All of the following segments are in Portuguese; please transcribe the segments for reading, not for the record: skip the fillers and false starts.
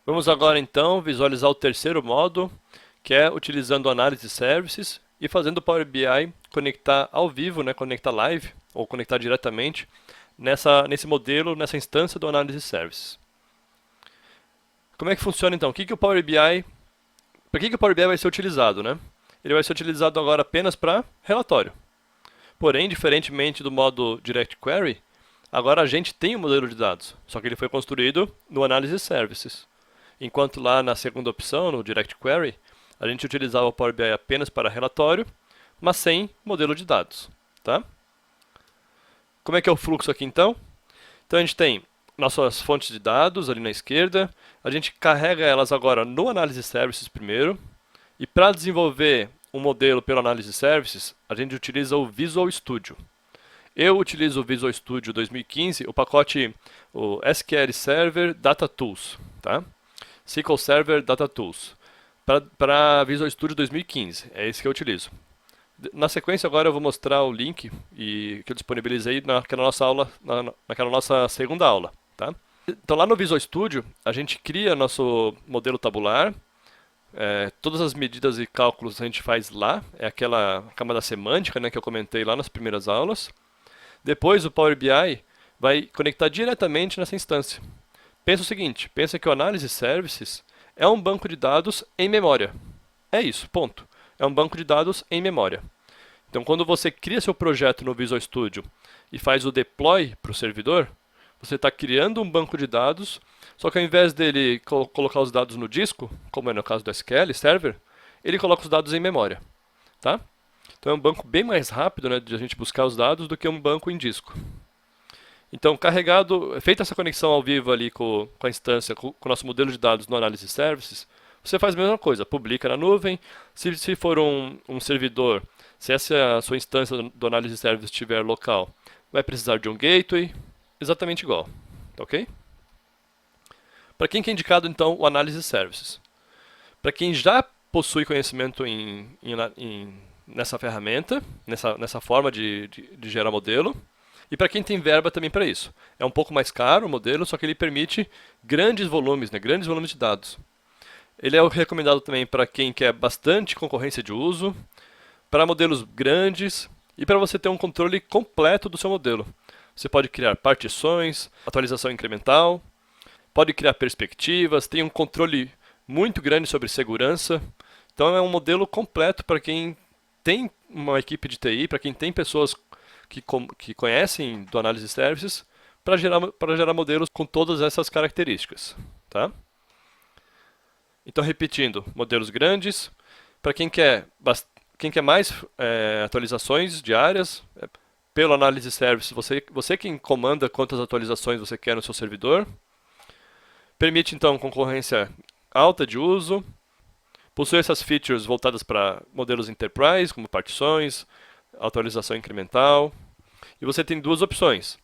Vamos agora então visualizar o terceiro modo, que é utilizando Analysis Services e fazendo o Power BI conectar ao vivo, né, conectar live ou conectar diretamente nesse modelo, nessa instância do Analysis Services. Como é que funciona então? Para que o Power BI vai ser utilizado, né? Ele vai ser utilizado agora apenas para relatório. Porém, diferentemente do modo Direct Query, agora a gente tem um modelo de dados, só que ele foi construído no Analysis Services. Enquanto lá na segunda opção, no Direct Query, a gente utilizava o Power BI apenas para relatório, mas sem modelo de dados. Tá? Como é que é o fluxo aqui então? Então a gente tem nossas fontes de dados ali na esquerda, a gente carrega elas agora no Analysis Services primeiro, e para desenvolver um modelo pelo Analysis Services, a gente utiliza o Visual Studio. Eu utilizo o Visual Studio 2015, o pacote o SQL Server Data Tools, tá? SQL Server Data Tools, para Visual Studio 2015, é esse que eu utilizo. Na sequência agora eu vou mostrar o link que eu disponibilizei naquela nossa aula, naquela nossa segunda aula, tá? Então lá no Visual Studio a gente cria nosso modelo tabular, todas as medidas e cálculos a gente faz lá, é aquela camada semântica, né, que eu comentei lá nas primeiras aulas. Depois o Power BI vai conectar diretamente nessa instância. Pensa o seguinte, pensa que o Analysis Services é um banco de dados em memória. É isso, ponto. É um banco de dados em memória. Então, quando você cria seu projeto no Visual Studio e faz o deploy para o servidor, você está criando um banco de dados, só que ao invés dele colocar os dados no disco, como é no caso do SQL Server, ele coloca os dados em memória. Tá? Então é um banco bem mais rápido, né, de a gente buscar os dados do que um banco em disco. Então, feita essa conexão ao vivo ali com a instância, com o nosso modelo de dados no Analysis Services, você faz a mesma coisa, publica na nuvem. Se for um servidor, se essa sua instância do Analysis Services estiver local, vai precisar de um gateway, exatamente igual, tá ok? Para quem que é indicado então o Analysis Services? Para quem já possui conhecimento nessa ferramenta, nessa forma de gerar modelo, e para quem tem verba também para isso. É um pouco mais caro o modelo, só que ele permite grandes volumes, né, grandes volumes de dados. Ele é recomendado também para quem quer bastante concorrência de uso, para modelos grandes e para você ter um controle completo do seu modelo. Você pode criar partições, atualização incremental, pode criar perspectivas, tem um controle muito grande sobre segurança. Então é um modelo completo para quem tem uma equipe de TI, para quem tem pessoas que conhecem do Analysis Services, para gerar modelos com todas essas características. Tá? Então, repetindo, modelos grandes, para quem quer mais atualizações diárias, pelo Analysis Services, você quem comanda quantas atualizações você quer no seu servidor. Permite, então, concorrência alta de uso. Possui essas features voltadas para modelos enterprise, como partições, atualização incremental. E você tem duas opções: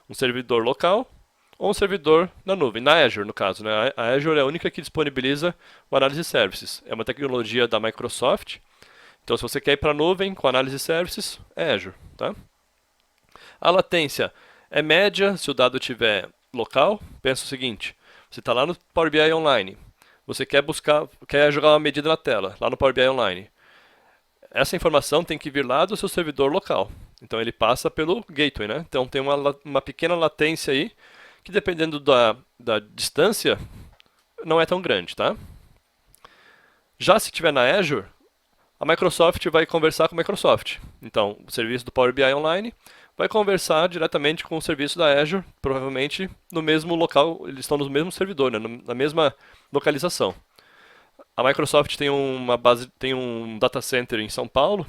um servidor local ou um servidor na nuvem, na Azure no caso. Né? A Azure é a única que disponibiliza o Analysis Services. É uma tecnologia da Microsoft. Então, se você quer ir para a nuvem com Analysis Services, é Azure. Tá? A latência é média se o dado estiver local. Pensa o seguinte: você está lá no Power BI Online, você quer jogar uma medida na tela, lá no Power BI Online. Essa informação tem que vir lá do seu servidor local. Então ele passa pelo gateway, né? Então tem uma pequena latência aí, que dependendo da distância, não é tão grande, tá? Já se estiver na Azure, a Microsoft vai conversar com a Microsoft. Então, o serviço do Power BI Online vai conversar diretamente com o serviço da Azure, provavelmente no mesmo local, eles estão no mesmo servidor, né? Na mesma localização. A Microsoft tem um data center em São Paulo,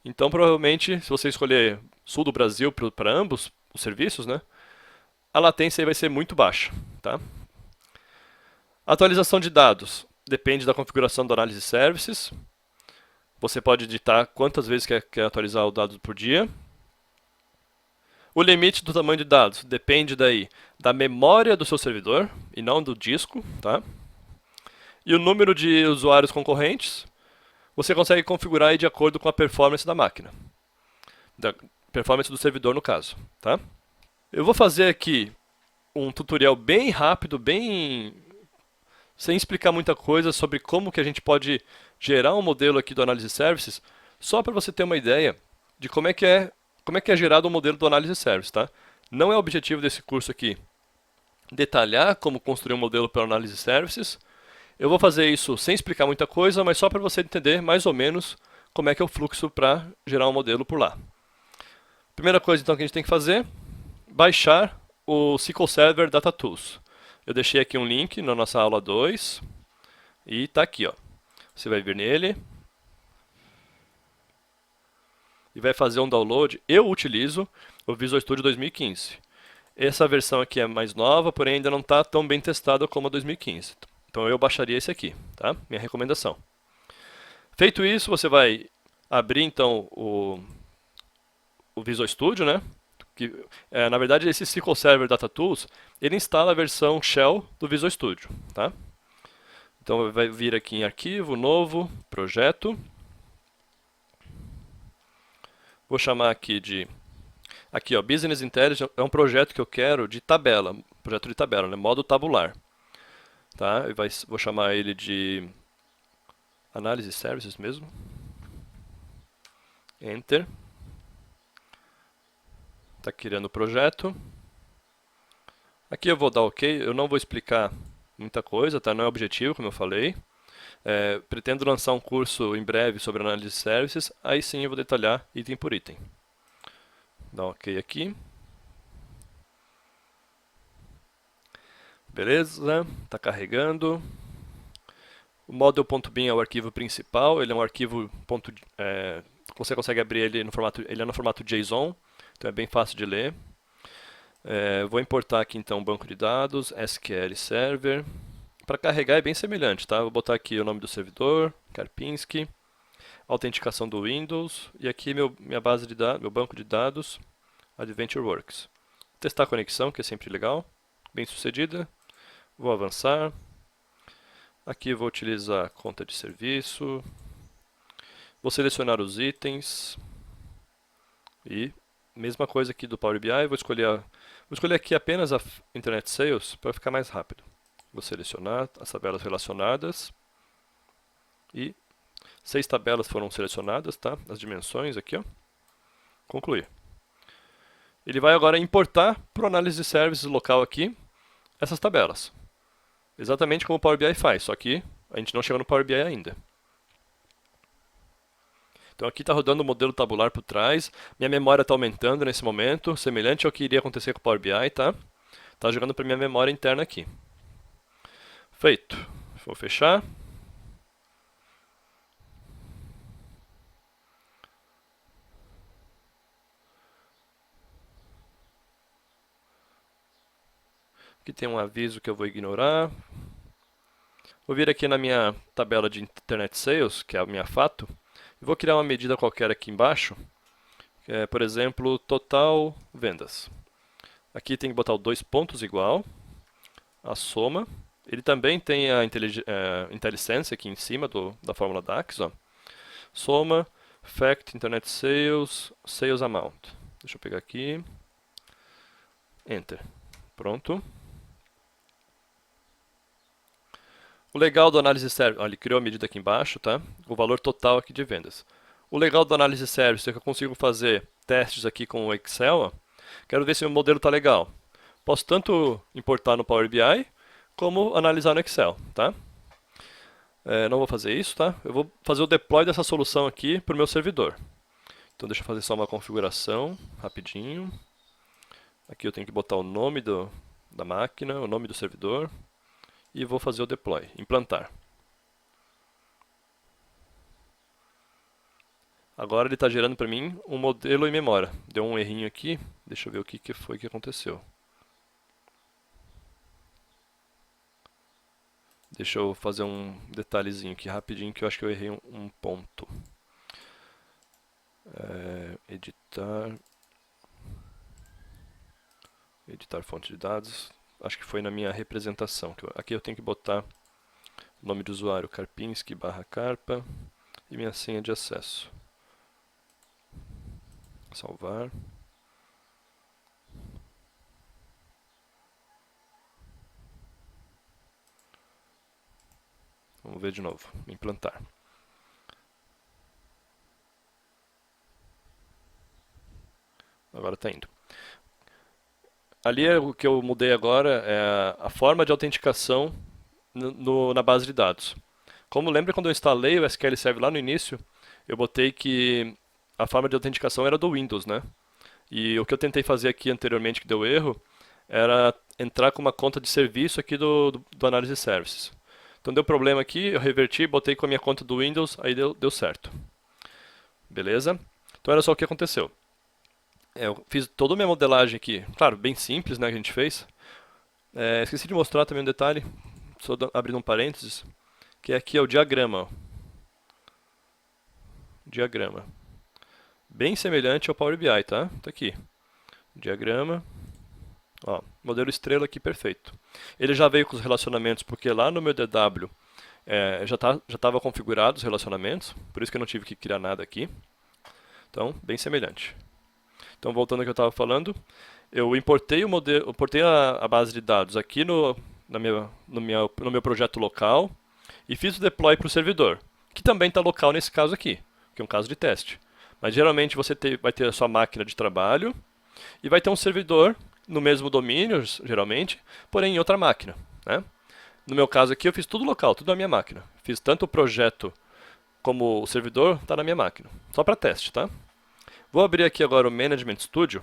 então provavelmente, se você escolher sul do Brasil para ambos os serviços, né, a latência aí vai ser muito baixa, tá? A atualização de dados depende da configuração do Analysis Services. Você pode editar quantas vezes quer atualizar o dado por dia. O limite do tamanho de dados depende daí da memória do seu servidor e não do disco, tá? E o número de usuários concorrentes você consegue configurar aí de acordo com a performance da máquina, da performance do servidor no caso, tá? Eu vou fazer aqui um tutorial bem rápido, bem sem explicar muita coisa sobre como que a gente pode gerar um modelo aqui do Analysis Services, só para você ter uma ideia de como é que é gerado o modelo do Analysis Service, tá? Não é o objetivo desse curso aqui detalhar como construir um modelo para Analysis Services. Eu vou fazer isso sem explicar muita coisa, mas só para você entender mais ou menos como é que é o fluxo para gerar um modelo por lá. Primeira coisa então que a gente tem que fazer, baixar o SQL Server Data Tools. Eu deixei aqui um link na nossa aula 2 e está aqui, ó. Você vai vir nele e vai fazer um download. Eu utilizo o Visual Studio 2015. Essa versão aqui é mais nova, porém ainda não está tão bem testada como a 2015. Então eu baixaria esse aqui, tá? Minha recomendação. Feito isso, você vai abrir então o Visual Studio, né? Que, na verdade, esse SQL Server Data Tools, ele instala a versão Shell do Visual Studio, tá? Então vai vir aqui em Arquivo, Novo, Projeto. Vou chamar aqui de... Aqui, ó, Business Intelligence é um projeto que eu quero de tabela, projeto de tabela, né? Modo tabular. Tá? Vou chamar ele de Analysis Services mesmo. Enter. Está criando o projeto. Aqui eu vou dar OK. Eu não vou explicar muita coisa, tá? Não é objetivo, como eu falei. Pretendo lançar um curso em breve sobre Analysis Services. Aí sim eu vou detalhar item por item. Dá um OK aqui. Beleza, está carregando. O model.bin é o arquivo principal, ele é um arquivo você consegue abrir ele no formato JSON, então é bem fácil de ler. Vou importar aqui então o banco de dados, SQL Server. Para carregar é bem semelhante, tá? Vou botar aqui o nome do servidor, Karpinski, autenticação do Windows e aqui minha base de dados, meu banco de dados, AdventureWorks. Testar a conexão, que é sempre legal, bem sucedida. Vou avançar. Aqui vou utilizar conta de serviço. Vou selecionar os itens. E mesma coisa aqui do Power BI, vou escolher aqui apenas a Internet Sales para ficar mais rápido. Vou selecionar as tabelas relacionadas. E 6 tabelas foram selecionadas, tá? As dimensões aqui, ó. Concluir. Ele vai agora importar para o Analysis Services local aqui essas tabelas. Exatamente como o Power BI faz, só que a gente não chegou no Power BI ainda. Então aqui está rodando o modelo tabular por trás. Minha memória está aumentando nesse momento, semelhante ao que iria acontecer com o Power BI, tá? Está jogando para minha memória interna aqui. Feito. Vou fechar. Aqui tem um aviso que eu vou ignorar. Vou vir aqui na minha tabela de Internet Sales, que é a minha fato, e vou criar uma medida qualquer aqui embaixo, que é, por exemplo, total vendas. Aqui tem que botar o 2 pontos igual, a soma. Ele também tem a IntelliSense aqui em cima da fórmula DAX, ó. Soma, fact, Internet Sales, Sales Amount. Deixa eu pegar aqui. Enter. Pronto. O legal do Analysis Service, ele criou a medida aqui embaixo, tá? O valor total aqui de vendas. O legal do Analysis Service é que eu consigo fazer testes aqui com o Excel, ó. Quero ver se o modelo está legal. Posso tanto importar no Power BI, como analisar no Excel, tá? Não vou fazer isso, tá? Eu vou fazer o deploy dessa solução aqui para o meu servidor. Então deixa eu fazer só uma configuração, rapidinho. Aqui eu tenho que botar o nome da máquina, o nome do servidor. E vou fazer o deploy, implantar. Agora ele está gerando para mim um modelo em memória. Deu um errinho aqui, deixa eu ver o que foi que aconteceu. Deixa eu fazer um detalhezinho aqui rapidinho, que eu acho que eu errei um ponto. Editar fonte de dados. Acho que foi na minha representação. Aqui eu tenho que botar o nome do usuário, Karpinski/Carpa, e minha senha de acesso. Salvar. Vamos ver de novo, implantar. Agora está indo. Ali o que eu mudei agora é a forma de autenticação na base de dados. Como lembra quando eu instalei o SQL Server lá no início, eu botei que a forma de autenticação era do Windows, né? E o que eu tentei fazer aqui anteriormente que deu erro era entrar com uma conta de serviço aqui do Analysis Services. Então deu problema aqui, eu reverti, botei com a minha conta do Windows, aí deu certo. Beleza? Então era só o que aconteceu. Eu fiz toda a minha modelagem aqui, claro, bem simples, né, que a gente fez. Esqueci de mostrar também um detalhe, só abrindo um parênteses, que aqui é o diagrama. Ó. Diagrama. Bem semelhante ao Power BI, tá? Tá aqui. Diagrama. Ó, modelo estrela aqui perfeito. Ele já veio com os relacionamentos, porque lá no meu DW já estava configurado os relacionamentos, por isso que eu não tive que criar nada aqui. Então, bem semelhante. Então, voltando ao que eu estava falando, eu importei o modelo, importei a base de dados aqui no meu projeto local e fiz o deploy para o servidor, que também está local nesse caso aqui, que é um caso de teste. Mas geralmente você vai ter a sua máquina de trabalho e vai ter um servidor no mesmo domínio, geralmente, porém em outra máquina. Né? No meu caso aqui eu fiz tudo local, tudo na minha máquina. Fiz tanto o projeto como o servidor está na minha máquina, só para teste, tá? Vou abrir aqui agora o Management Studio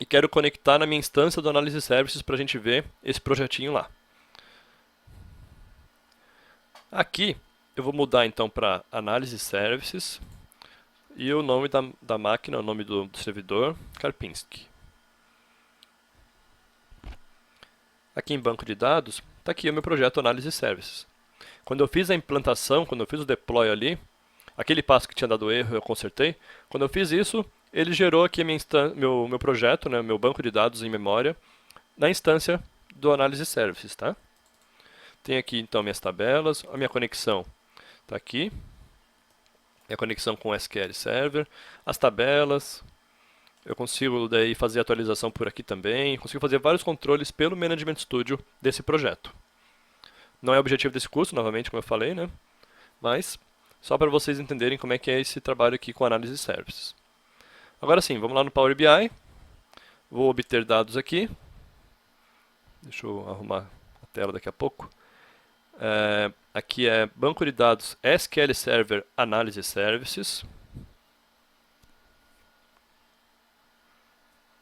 e quero conectar na minha instância do Analysis Services para a gente ver esse projetinho lá. Aqui eu vou mudar então para Analysis Services e o nome da máquina, o nome do servidor, Karpinski. Aqui em banco de dados, está aqui o meu projeto Analysis Services. Quando eu fiz a implantação, quando eu fiz o deploy ali, aquele passo que tinha dado erro eu consertei. Quando eu fiz isso, ele gerou aqui meu projeto, né, meu banco de dados em memória, na instância do Analysis Services. Tá? Tem aqui então minhas tabelas, a minha conexão está aqui. Minha conexão com o SQL Server, as tabelas. Eu consigo daí fazer atualização por aqui também. Consigo fazer vários controles pelo Management Studio desse projeto. Não é o objetivo desse curso, novamente, como eu falei, né? Mas só para vocês entenderem como é que é esse trabalho aqui com Analysis Services. Agora sim, vamos lá no Power BI. Vou obter dados aqui. Deixa eu arrumar a tela daqui a pouco. Aqui é banco de dados SQL Server Analysis Services.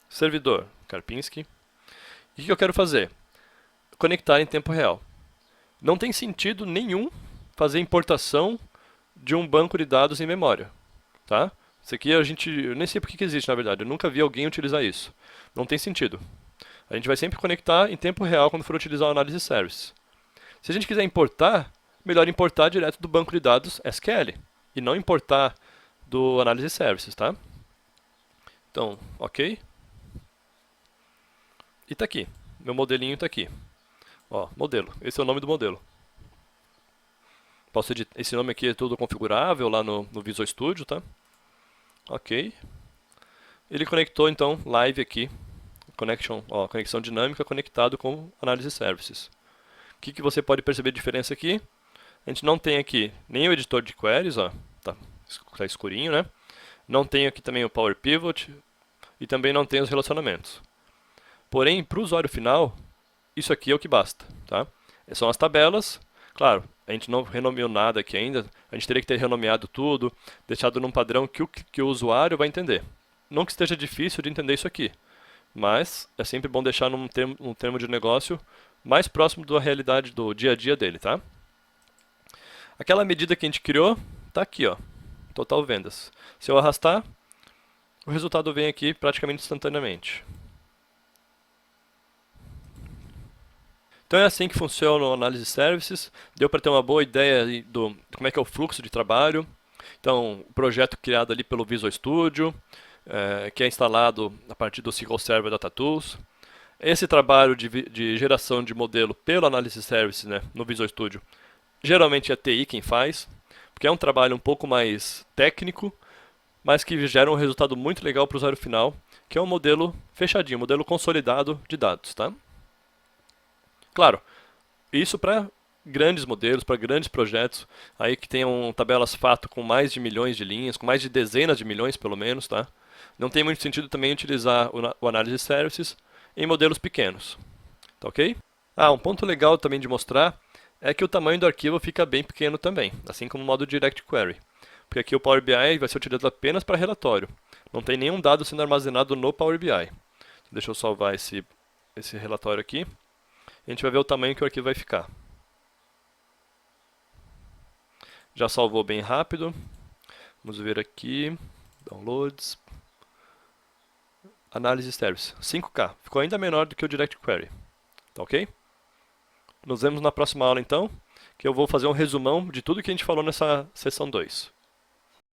Servidor, Karpinski. E o que eu quero fazer? Conectar em tempo real. Não tem sentido nenhum fazer importação de um banco de dados em memória. Tá? Isso aqui eu nem sei por que existe, na verdade. Eu nunca vi alguém utilizar isso. Não tem sentido. A gente vai sempre conectar em tempo real quando for utilizar o Analysis Service. Se a gente quiser importar, melhor importar direto do banco de dados SQL. E não importar do Analysis Services, tá? Então, ok. E tá aqui. Meu modelinho tá aqui. Ó, modelo. Esse é o nome do modelo. Posso editar. Esse nome aqui é tudo configurável lá no Visual Studio, tá? Ok. Ele conectou então live aqui. Conexão dinâmica conectado com Analysis Services. O que você pode perceber de diferença aqui? A gente não tem aqui nem o editor de queries, ó, tá escurinho, né? Não tem aqui também o Power Pivot e também não tem os relacionamentos. Porém, para o usuário final, isso aqui é o que basta, tá? São as tabelas. Claro, a gente não renomeou nada aqui ainda. A gente teria que ter renomeado tudo, deixado num padrão que o usuário vai entender. Não que esteja difícil de entender isso aqui, mas é sempre bom deixar num termo de negócio mais próximo da realidade do dia a dia dele, tá? Aquela medida que a gente criou está aqui, ó, total vendas. Se eu arrastar, o resultado vem aqui praticamente instantaneamente. Então é assim que funciona o Analysis Services. Deu para ter uma boa ideia do como é que é o fluxo de trabalho. Então, o projeto criado ali pelo Visual Studio, que é instalado a partir do SQL Server Data Tools. Esse trabalho de geração de modelo pelo Analysis Services, né, no Visual Studio, geralmente é a TI quem faz, porque é um trabalho um pouco mais técnico, mas que gera um resultado muito legal para o usuário final, que é um modelo fechadinho, um modelo consolidado de dados, tá? Claro, isso para grandes modelos, para grandes projetos, aí que tenham tabelas fato com mais de milhões de linhas, com mais de dezenas de milhões pelo menos, tá? Não tem muito sentido também utilizar o Analysis Services em modelos pequenos, tá ok? Ah, um ponto legal também de mostrar é que o tamanho do arquivo fica bem pequeno também, assim como o modo Direct Query. Porque aqui o Power BI vai ser utilizado apenas para relatório. Não tem nenhum dado sendo armazenado no Power BI. Deixa eu salvar esse relatório aqui. A gente vai ver o tamanho que o arquivo vai ficar. Já salvou bem rápido. Vamos ver aqui. Downloads. Análise Service. 5K. Ficou ainda menor do que o Direct Query. Tá ok? Nos vemos na próxima aula então, que eu vou fazer um resumão de tudo que a gente falou nessa sessão 2.